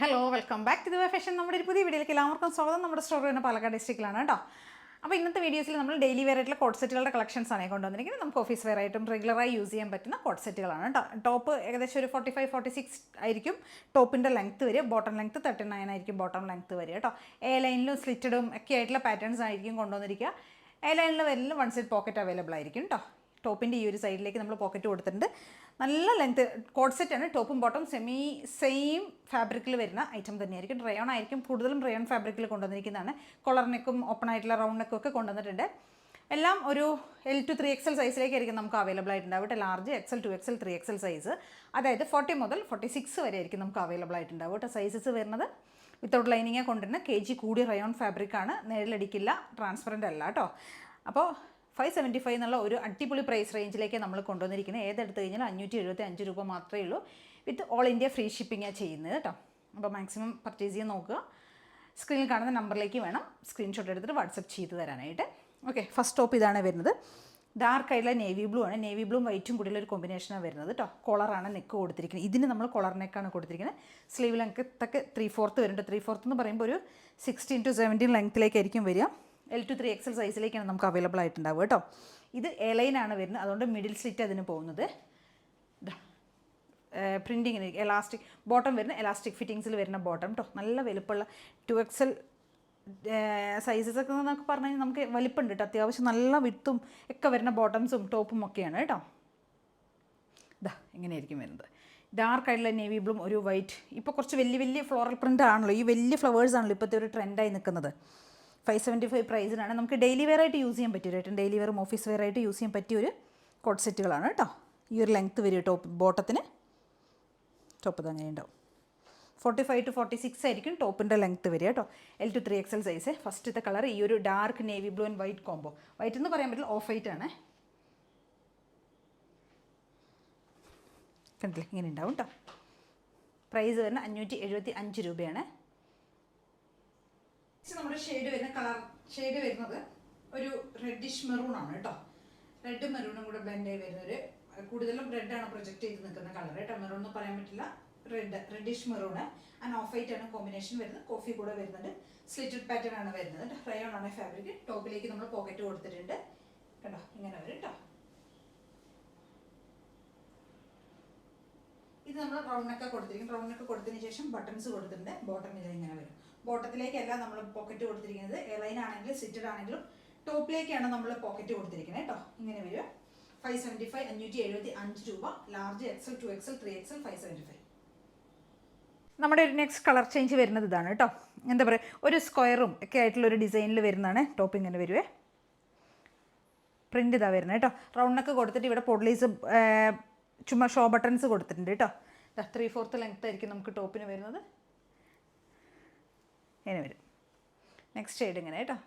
Hello welcome back to the fashion. നമ്മുടെ ഒരു പുതിയ വീഡിയോയിലേക്ക് എല്ലാവർക്കും സ്വാഗതം. നമ്മുടെ സ്റ്റോർ വരുന്ന പാലക്കാട് ഡിസ്ട്രിക്റ്റിലാണ് കേട്ടോ. അപ്പോൾ ഇന്നത്തെ വീഡിയോസിൽ നമ്മൾ ഡെയിലി വെയർ ആയിട്ടുള്ള കോട്ട് സെറ്റുകളുടെ കളക്ഷൻസ് ആണ് കൊണ്ടുവന്നിരിക്കുന്നത്. നമുക്ക് ഓഫീസ് വെയർ ആയിട്ടും റെഗുലറായി യൂസ് ചെയ്യാൻ പറ്റുന്ന കോട്ട് സെറ്റുകളാണ് കേട്ടോ. ടോപ്പ് ഏകദേശം ഒരു 45-46 ആയിരിക്കും ടോപ്പിൻ്റെ ലെങ്ത്ത് വരിക. ബോട്ടം ലെങ്ത്ത് 39 ആയിരിക്കും ബോട്ടം ലെങ്ത്ത് വരിക കേട്ടോ. എ ലൈനിലും സ്ലിറ്റഡും ഒക്കെ ആയിട്ടുള്ള പാറ്റേൺസ് ആയിരിക്കും കൊണ്ടുവന്നിരിക്കുക. എ ലൈനിൽ വരുന്ന വൺ സൈഡ് പോക്കറ്റ് അവൈലബിൾ ആയിരിക്കും കേട്ടോ. ടോപ്പിൻ്റെ ഈ ഒരു സൈഡിലേക്ക് നമ്മൾ പോക്കറ്റ് കൊടുത്തിട്ടുണ്ട്. നല്ല ലെങ്ത്ത് കോട്ട് സെറ്റാണ്. ടോപ്പും ബോട്ടം സെയിം ഫാബ്രിക്കിൽ വരുന്ന ഐറ്റം തന്നെയായിരിക്കും. റയോൺ ആയിരിക്കും കൂടുതലും. റയോൺ ഫാബ്രിക്കിൽ കൊണ്ടുവന്നിരിക്കുന്നതാണ്. കൊളർ നെക്കും ഓപ്പൺ ആയിട്ടുള്ള റൗണ്ട് നെക്കും ഒക്കെ കൊണ്ടുവന്നിട്ടുണ്ട്. എല്ലാം ഒരു L to 3XL സൈസിലേക്കായിരിക്കും നമുക്ക് അവൈലബിൾ ആയിട്ടുണ്ടാവും. Large XL 2XL 3XL size, അതായത് 40 മുതൽ 46 വരെ ആയിരിക്കും നമുക്ക് അവൈലബിൾ ആയിട്ടുണ്ടാവും കേട്ടോ. സൈസസ് വരുന്നത് വിത്തൗട്ട് ലൈനിങ്ങാണ് കൊണ്ടുവരുന്നത്. kg കൂടിയ റയോൺ ഫാബ്രിക്കാണ്. നേരിലടിക്കില്ല, ട്രാൻസ്പെറൻ്റ് അല്ല കേട്ടോ. അപ്പോൾ 575 എന്നുള്ള ഒരു അടിപൊളി പ്രൈസ് റേഞ്ചിലേക്ക് നമ്മൾ കൊണ്ടുവന്നിരിക്കുന്നത്. ഏതെടുത്ത് കഴിഞ്ഞാൽ 575 രൂപ മാത്രമേ ഉള്ളൂ. വിത്ത് ഓൾ ഇന്ത്യ ഫ്രീ ഷിപ്പിംഗാണ് ചെയ്യുന്നത് കേട്ടോ. അപ്പോൾ മാക്സിമം പർച്ചേസ് ചെയ്യാൻ നോക്കുക. സ്ക്രീനിൽ കാണുന്ന നമ്പറിലേക്ക് വേണം സ്ക്രീൻഷോട്ട് എടുത്തിട്ട് വാട്സപ്പ് ചെയ്ത് തരാനായിട്ട്. ഓക്കെ, ഫസ്റ്റ് ടോപ്പ് ഇതാണ് വരുന്നത്. ഡാർക്ക് ആയിട്ടുള്ള നേവി ബ്ലൂ ആണ്. നേവി ബ്ലൂവും വൈറ്റും കൂടിയുള്ള ഒരു കോമ്പിനേഷനാണ് വരുന്നത് കേട്ടോ. കോളറാണ് നെക്ക് കൊടുത്തിരിക്കുന്നത്. ഇതിന് നമ്മൾ കോളർ നെക്കാണ് കൊടുത്തിരിക്കുന്നത്. സ്ലീവ് ലെങ്ത്തൊക്കെ 3/4 വരുന്നുണ്ട്. 3/4 എന്ന് പറയുമ്പോൾ ഒരു 16 to 17 ലെങ്ത്തിലേക്കായിരിക്കും വരിക. L to 3XL സൈസിലേക്കാണ് നമുക്ക് അവൈലബിൾ ആയിട്ടുണ്ടാവുക കേട്ടോ. ഇത് എ ലൈനാണ് വരുന്നത്, അതുകൊണ്ട് മിഡിൽ സ്ലിറ്റ് അതിന് പോകുന്നത്. പ്രിൻറ്റിങ്ങിന് എലാസ്റ്റിക് ബോട്ടം വരുന്ന എലാസ്റ്റിക് ഫിറ്റിങ്സിൽ വരുന്ന ബോട്ടം കേട്ടോ. നല്ല വലുപ്പമുള്ള 2XL സൈസസ് ഒക്കെ എന്നൊക്കെ പറഞ്ഞു കഴിഞ്ഞാൽ നമുക്ക് വലിപ്പമുണ്ട് കേട്ടോ. അത്യാവശ്യം നല്ല വിത്തും ഒക്കെ വരുന്ന ബോട്ടംസും ടോപ്പും ഒക്കെയാണ് കേട്ടോ. ഇങ്ങനെയായിരിക്കും വരുന്നത്. ഡാർക്ക് ആയിട്ടുള്ള നേവി ബ്ലൂം ഒരു വൈറ്റ്. ഇപ്പോൾ കുറച്ച് വലിയ ഫ്ലോറൽ പ്രിൻ്റ് ആണല്ലോ, ഈ വലിയ ഫ്ലവേഴ്സ് ആണല്ലോ ഇപ്പോഴത്തെ ഒരു ട്രെൻഡായി നിൽക്കുന്നത്. 575 പ്രൈസിനാണ്. നമുക്ക് ഡെയിലി വെയർ ആയിട്ട് യൂസ് ചെയ്യാൻ പറ്റിയ ഒരു ഡെയിലി വെയറും ഓഫീസ് വെയർ ആയിട്ട് യൂസ് ചെയ്യാൻ പറ്റിയ ഒരു കോട്ട് സെറ്റുകളാണ് കേട്ടോ. ഈ ഒരു ലെങ്ത്ത് വരും ടോപ്പ് ബോട്ടത്തിന്. ടോപ്പ് ഇത് അങ്ങനെ ഉണ്ടാവും. 45 to 46 ആയിരിക്കും ടോപ്പിൻ്റെ ലെങ്ത്ത് വരിക കേട്ടോ. L to 3XL size. ഫസ്റ്റത്തെ കളർ ഈ ഒരു dark navy blue and white combo. White എന്ന് പറയാൻ പറ്റില്ല, ഓഫ് വൈറ്റ് ആണ്. കണ്ടില്ലേ, ഇങ്ങനെ ഉണ്ടാവും കേട്ടോ. പ്രൈസ് വരുന്നത് 575 രൂപയാണ്. നമ്മുടെ ഷെയ്ഡ് വരുന്നത് ഒരു റെഡിഷ് മെറൂൺ ആണ് കേട്ടോ. റെഡ് മെറൂണും കൂടെ ബ്ലെൻഡ് ആയി വരുന്നൊരു, കൂടുതലും റെഡാണ് പ്രൊജക്റ്റ് ചെയ്ത് നിൽക്കുന്ന കളർ കേട്ടോ. മെറൂൺ എന്ന് പറയാൻ പറ്റില്ല, reddish maroon and of white ആണ് കോമ്പിനേഷൻ വരുന്നത്. കോഫി കൂടെ വരുന്നുണ്ട്. സ്ലിറ്റഡ് പാറ്റേൺ ആണ് വരുന്നത്. റയോൺ ആണ് ഫാബ്രിക്. ടോപ്പിലേക്ക് നമ്മൾ പോക്കറ്റ് കൊടുത്തിട്ടുണ്ട് കേട്ടോ. ഇങ്ങനെ വരും കേട്ടോ. ഇത് നമ്മൾ റൗണ്ട് നെക്ക് കൊടുത്തിരിക്കും. റൗണ്ട് നെക്ക് കൊടുത്തതിന് ശേഷം ബട്ടൺസ് കൊടുത്തിട്ടുണ്ട്. ബോട്ടം ഇത് ഇങ്ങനെ വരും. ബോട്ടത്തിലേക്കല്ല നമ്മൾ പോക്കറ്റ് കൊടുത്തിരിക്കുന്നത്. എയർലൈൻ ആണെങ്കിലും സ്ലിറ്റഡ് ആണെങ്കിലും ടോപ്പിലേക്കാണ് നമ്മൾ പോക്കറ്റ് കൊടുത്തിരിക്കുന്നത് കേട്ടോ. ഇങ്ങനെ വരും. 575 575 രൂപ. Large XL 2XL 3XL 575. നമ്മുടെ ഒരു നെക്സ്റ്റ് കളർ ചേഞ്ച് വരുന്നത് ഇതാണ് കേട്ടോ. എന്താ പറയുക, ഒരു സ്ക്വയറും ഒക്കെ ആയിട്ടുള്ള ഒരു ഡിസൈനിൽ വരുന്നതാണ്. ടോപ്പ് ഇങ്ങനെ വരുവേ. പ്രിൻ്റ് ഇതാ വരുന്നത് കേട്ടോ. റൗണ്ട് നെക്ക് കൊടുത്തിട്ട് ഇവിടെ പൊഡ്ലീസ് ചുമ്മാ ഷോ ബട്ടൺസ് കൊടുത്തിട്ടുണ്ട് കേട്ടോ. 3/4 ലെങ്ത് ആയിരിക്കും നമുക്ക് ടോപ്പിന് വരുന്നത്. ഇങ്ങനെ വരും. നെക്സ്റ്റ് ഷെയ്ഡ് ഇങ്ങനെ കേട്ടോ.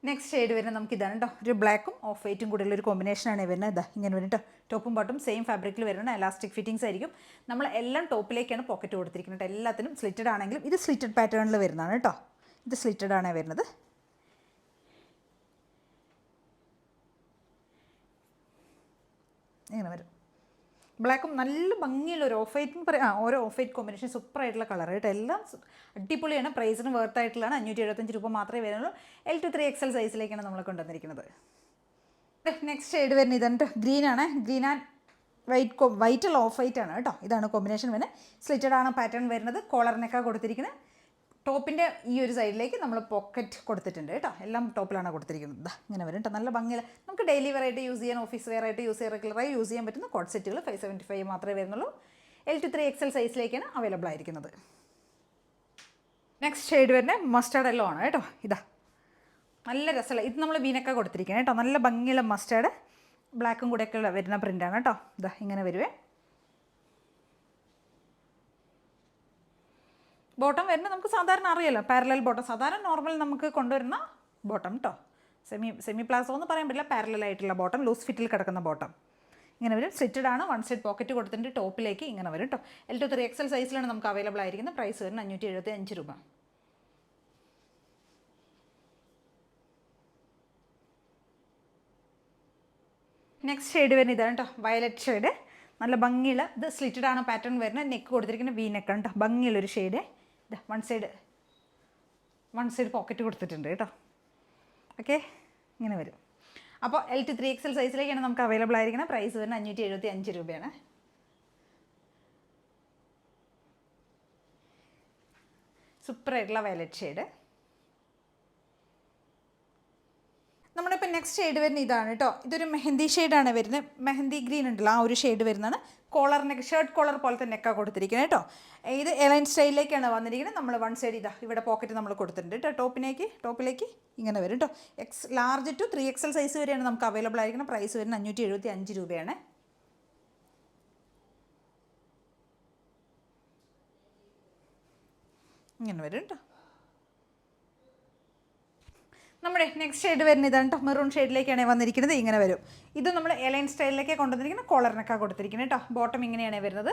നെക്സ്റ്റ് ഷെയ്ഡ് വരുന്നത് നമുക്ക് ഇതാണ് കേട്ടോ. ഒരു ബ്ലാക്കും ഓഫ് വൈറ്റും കൂടെയുള്ള ഒരു കോമ്പിനേഷനാണ് വരുന്നത്. ഇങ്ങനെ വരും കേട്ടോ. ടോപ്പും ബോട്ടും സെയിം ഫാബ്രിക്കിൽ വരുന്ന എലാസ്റ്റിക് ഫിറ്റിങ്സ് ആയിരിക്കും. നമ്മൾ എല്ലാം ടോപ്പിലേക്കാണ് പോക്കറ്റ് കൊടുത്തിരിക്കുന്നത്. എല്ലാത്തിനും സ്ലിറ്റഡ് ആണെങ്കിലും ഇത് സ്ലിറ്റഡ് പാറ്റേണിൽ വരുന്നതാണ് കേട്ടോ. ഇത് സ്ലിറ്റഡ് ആണ് വരുന്നത്. ഇങ്ങനെ വരും. ബ്ലാക്കും നല്ല ഭംഗിയുള്ള ഒരു ഓഫ് വൈറ്റ് എന്ന് പറയാം. ഓരോ ഓഫ് വൈറ്റ് കോമ്പിനേഷൻ സൂപ്പറായിട്ടുള്ള കളർ കേട്ടോ. എല്ലാം അടിപൊളിയാണ്. പ്രൈസിന് വർത്തായിട്ടുള്ളതാണ്. 575 രൂപ മാത്രമേ വരുന്നുള്ളൂ. L to 3XL സൈസിലേക്കാണ് നമ്മൾ കൊണ്ടുവന്നിരിക്കുന്നത്. നെക്സ്റ്റ് ഷെയ്ഡ് വരുന്നത് ഇതാണ് കേട്ടോ. ഗ്രീൻ ആണ്. ഗ്രീൻ ആൻഡ് വൈറ്റ് അല്ല, ഓഫ് വൈറ്റ് ആണ് കേട്ടോ. ഇതാണ് കോമ്പിനേഷൻ വരുന്നത്. സ്ലിറ്റഡ് ആണ് പാറ്റേൺ വരുന്നത്. കോളറിനൊക്കെ കൊടുത്തിരിക്കുന്നത്. ടോപ്പിൻ്റെ ഈ ഒരു സൈഡിലേക്ക് നമ്മൾ പോക്കറ്റ് കൊടുത്തിട്ടുണ്ട് കേട്ടോ. എല്ലാം ടോപ്പിലാണ് കൊടുത്തിരിക്കുന്നത്. ഇങ്ങനെ വരും കേട്ടോ. നല്ല ഭംഗിയില്ല. നമുക്ക് ഡെയിലി വെയർ ആയിട്ട് യൂസ് ചെയ്യാൻ, ഓഫീസ് വെയർ ആയിട്ട് യൂസ് ചെയ്യാൻ, റെഗുലറായി യൂസ് ചെയ്യാൻ പറ്റുന്ന കോട്ട് സെറ്റുകൾ 575 മാത്രമേ വരുന്നുള്ളൂ. L to 3XL സൈസിലേക്കാണ് അവൈലബിൾ ആയിരിക്കുന്നത്. നെക്സ്റ്റ് ഷെയ്ഡ് വരുന്നത് മസ്റ്റാർഡ് യെല്ലോ ആണ് കേട്ടോ. നല്ല രസമുള്ള, ഇത് നമ്മൾ വീനൊക്കെ കൊടുത്തിരിക്കുന്നത് കേട്ടോ. നല്ല ഭംഗിയുള്ള മസ്റ്റാർഡ് ബ്ലാക്കും കൂടെയൊക്കെ വരുന്ന പ്രിൻ്റാണ് കേട്ടോ. ഇങ്ങനെ വരുവേ. ബോട്ടം വരുന്നത് നമുക്ക് സാധാരണ അറിയാലോ, പാരലൽ ബോട്ടം. സാധാരണ നോർമൽ നമുക്ക് കൊണ്ടുവരുന്ന ബോട്ടം കേട്ടോ. സെമി പ്ലാസോ എന്ന് പറയാൻ പറ്റില്ല, പാരലൽ ആയിട്ടുള്ള ബോട്ടം, ലൂസ് ഫിറ്റിൽ കിടക്കുന്ന ബോട്ടം. ഇങ്ങനെ വരും. സ്ലിറ്റഡ് ആണ്, വൺ സൈഡ് പോക്കറ്റ് കൊടുത്തിട്ട് ടോപ്പിലേക്ക് ഇങ്ങനെ വരും കേട്ടോ. L to 3XL സൈസിലാണ് നമുക്ക് അവൈലബിൾ ആയിരിക്കുന്നത്. പ്രൈസ് വരുന്നത് 575 രൂപ. നെക്സ്റ്റ് ഷെയ്ഡ് വരുന്നത് ഇതാണ് കേട്ടോ, വയലറ്റ് ഷെയ്ഡ്. നല്ല ഭംഗിയുള്ള, ഇത് സ്ലിറ്റഡ് ആണ് പാറ്റേൺ വരുന്നത്. നെക്ക് കൊടുത്തിരിക്കുന്നത് വി നെക്കാണ് കേട്ടോ. ഭംഗിയുള്ളൊരു ഷെയ്ഡ്. ഇത് വൺ സൈഡ് പോക്കറ്റ് കൊടുത്തിട്ടുണ്ട് കേട്ടോ. ഓക്കെ, ഇങ്ങനെ വരും. അപ്പോൾ L to 3XL സൈസിലേക്കാണ് നമുക്ക് അവൈലബിൾ ആയിരിക്കുന്നത്. പ്രൈസ് വരുന്നത് 575 രൂപയാണ്. സൂപ്പറായിട്ടുള്ള വയലറ്റ് ഷെയ്ഡ്. നമ്മളിപ്പോൾ നെക്സ്റ്റ് ഷെയ്ഡ് വരുന്നത് ഇതാണ് കേട്ടോ. ഇതൊരു മെഹന്തി ഷെയ്ഡാണ് വരുന്നത്. മെഹന്തി ഗ്രീൻ ഉണ്ടല്ലോ, ആ ഒരു ഷെയ്ഡ് വരുന്നതാണ്. കോളറിനൊക്കെ ഷർട്ട് കോളർ പോലത്തെ നെക്കാണ് കൊടുത്തിരിക്കുന്നത് കേട്ടോ. ഇത് എലൈൻ സ്റ്റൈലിലേക്കാണ് വന്നിരിക്കുന്നത്. നമ്മൾ വൺ സൈഡ് ഇതാ ഇവിടെ പോക്കറ്റ് നമ്മൾ കൊടുത്തിട്ടുണ്ട് കേട്ടോ. ടോപ്പിലേക്ക് ഇങ്ങനെ വരും കേട്ടോ. ലാർജ് ടു 3XL സൈസ് വരെയാണ് നമുക്ക് അവൈലബിൾ ആയിരിക്കുന്നത്. പ്രൈസ് വരുന്നത് 575 രൂപയാണ്. ഇങ്ങനെ വരും കേട്ടോ. നമ്മുടെ നെക്സ്റ്റ് ഷെയ്ഡ് വരുന്നത് ഇതാണ് കേട്ടോ. മെറൂൺ ഷെയ്ഡിലേക്കാണ് വന്നിരിക്കുന്നത്. ഇങ്ങനെ വരും. ഇത് നമ്മൾ എലൈൻ സ്റ്റൈലിലേക്ക് കൊണ്ടുവന്നിരിക്കുന്നത്. കോളറിനൊക്കെ കൊടുത്തിരിക്കുന്നത് കേട്ടോ. ബോട്ടം ഇങ്ങനെയാണ് വരുന്നത്.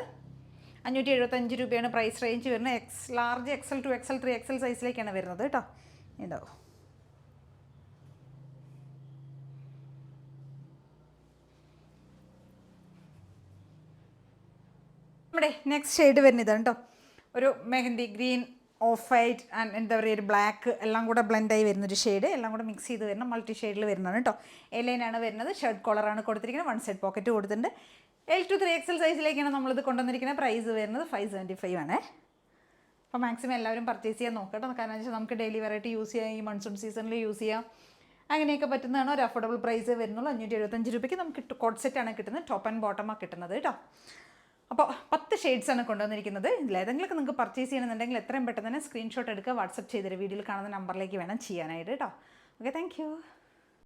575 രൂപയാണ് പ്രൈസ് റേഞ്ച് വരുന്നത്. ലാർജ് XL 2XL 3XL സൈസിലേക്കാണ് വരുന്നത് കേട്ടോ. ഇതാവും. നമ്മുടെ നെക്സ്റ്റ് ഷെയ്ഡ് വരുന്നത് ഇതാണ് കേട്ടോ. ഒരു mehndi green, of white and എന്താ പറയുക, ഒരു ബ്ലാക്ക് എല്ലാം കൂടെ ബ്ലെൻഡായി വരുന്നൊരു ഷെയ്ഡ്. എല്ലാം കൂടെ മിക്സ് ചെയ്ത് വരുന്ന മൾട്ടി ഷെയ്ഡിൽ വരുന്നതാണ് കേട്ടോ. എലൈനാണ് വരുന്നത്. ഷർട്ട് കോളറാണ് കൊടുത്തിരിക്കുന്നത്. വൺ സൈഡ് പോക്കറ്റ് കൊടുത്തിട്ടുണ്ട്. L to 3XL സൈസിലേക്കാണ് നമ്മളിത് കൊണ്ടുവന്നിരിക്കുന്നത്. പ്രൈസ് വരുന്നത് 575 ആണ്. അപ്പോൾ മാക്സിമം എല്ലാവരും പർച്ചേസ് ചെയ്യാൻ നോക്കട്ടോ. കാരണം വെച്ചാൽ നമുക്ക് ഡെയിലി വെറൈറ്റി യൂസ് ചെയ്യാം, ഈ മൺസൂൺ സീസണിൽ യൂസ് ചെയ്യാം. അങ്ങനെയൊക്കെ പറ്റുന്നതാണ്. ഒരു അഫോർഡബിൾ പ്രൈസ് വരുന്നുള്ളൂ. 575 രൂപയ്ക്ക് നമുക്ക് കോട്ട് സെറ്റാണ് കിട്ടുന്നത്. ടോപ്പ് ആൻഡ് ബോട്ടമാണ് കിട്ടുന്നത് കേട്ടോ. അപ്പോൾ 10 ഷെയ്ഡ്സാണ് കൊണ്ടുവന്നിരിക്കുന്നത്. ഇതിലേതെങ്കിലുമൊക്കെ നിങ്ങൾക്ക് പർച്ചേസ് ചെയ്യണമെന്നുണ്ടെങ്കിൽ എത്രയും പെട്ടെന്ന് തന്നെ സ്ക്രീൻഷോട്ട് എടുക്കുക, വാട്സപ്പ് ചെയ്തൊരു വീഡിയോയിൽ കാണുന്ന നമ്പറിലേക്ക് വേണം ചെയ്യാനായിട്ട് കേട്ടോ. Okay, thank you.